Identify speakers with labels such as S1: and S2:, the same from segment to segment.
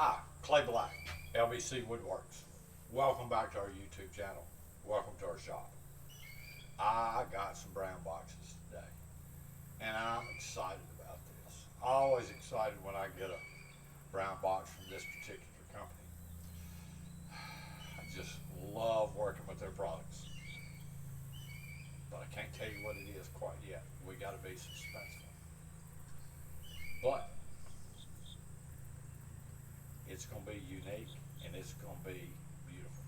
S1: Hi, Clay Black, LBC Woodworks. Welcome back to our YouTube channel. Welcome to our shop. I got some brown boxes today, and I'm excited about this. Always excited when I get a brown box from this particular company. I just love working with their products, but I can't tell you what it is quite yet. We got to be suspenseful. But it's going to be unique and it's going to be beautiful.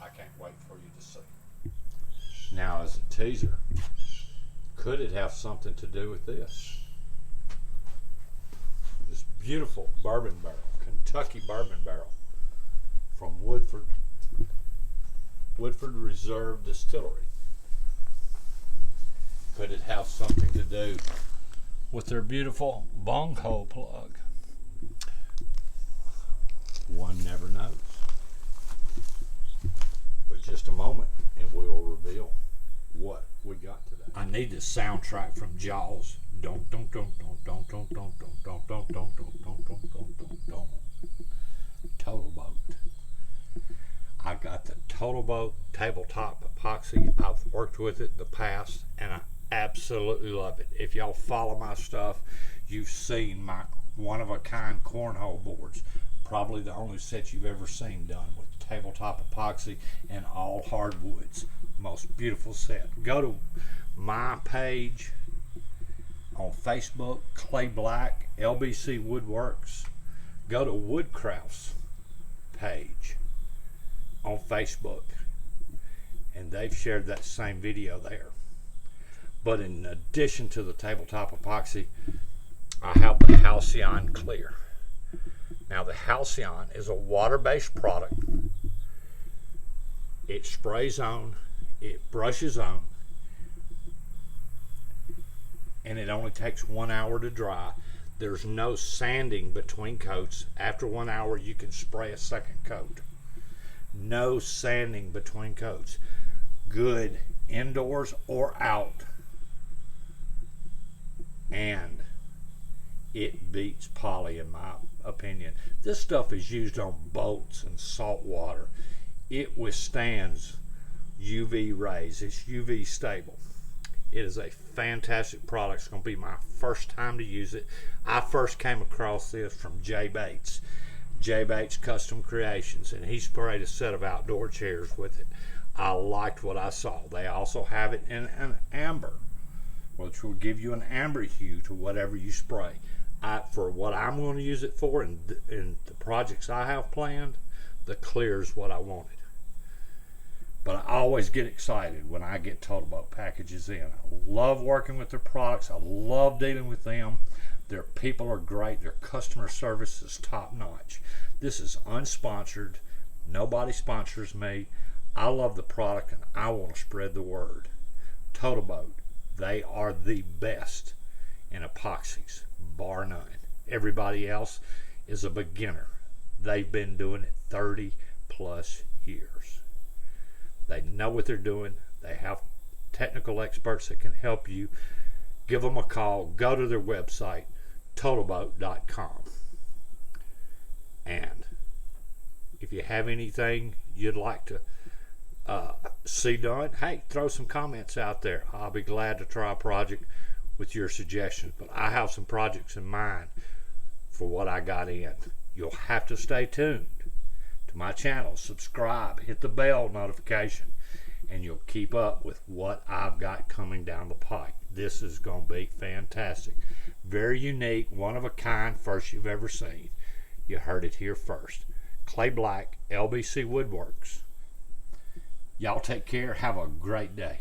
S1: I can't wait for you to see. Now, as a teaser, could it have something to do with this? This beautiful bourbon barrel, Kentucky Bourbon barrel from Woodford Reserve Distillery. Could it have something to do with their beautiful bung hole plug? One never knows. But just a moment and we'll reveal what we got today. I need the soundtrack from Jaws. Don't. Total Boat. I got the Total Boat Tabletop Epoxy. I've worked with it in the past and I absolutely love it. If y'all follow my stuff, you've seen my one-of-a-kind cornhole boards. Probably the only set you've ever seen done with tabletop epoxy and all hardwoods. Most beautiful set. Go to my page on Facebook, Clay Black, LBC Woodworks. Go to Woodcraft's page on Facebook, and they've shared that same video there. But in addition to the tabletop epoxy, I have the Halcyon Clear. Now, the Halcyon is a water-based product. It sprays on, it brushes on, and it only takes 1 hour to dry. There's no sanding between coats. After 1 hour, you can spray a second coat. No sanding between coats. Good indoors or out. And it beats poly in my opinion. This stuff is used on boats and salt water. It withstands UV rays. It's UV stable. It is a fantastic product. It's going to be my first time to use it. I first came across this from Jay Bates. Jay Bates Custom Creations, and he sprayed a set of outdoor chairs with it. I liked what I saw. They also have it in an amber, which will give you an amber hue to whatever you spray. For what I'm going to use it for and the projects I have planned, the clear is what I wanted. But I always get excited when I get Total Boat packages in. I love working with their products. I love dealing with them. Their people are great. Their customer service is top notch. This is unsponsored. Nobody sponsors me. I love the product and I want to spread the word. Total Boat, they are the best in epoxies, bar none. Everybody else is a beginner. They've been doing it 30 plus years. They know what they're doing. They have technical experts that can help you. Give them a call. Go to their website, totalboat.com. And if you have anything you'd like to see done, hey, throw some comments out there. I'll be glad to try a project with your suggestions. But I have some projects in mind for what I got in. You'll have to stay tuned to my channel. Subscribe, hit the bell notification, and you'll keep up with what I've got coming down the pike. This is going to be fantastic. Very unique, one of a kind, first you've ever seen. You heard it here first. Clay Black, LBC Woodworks. Y'all take care. Have a great day.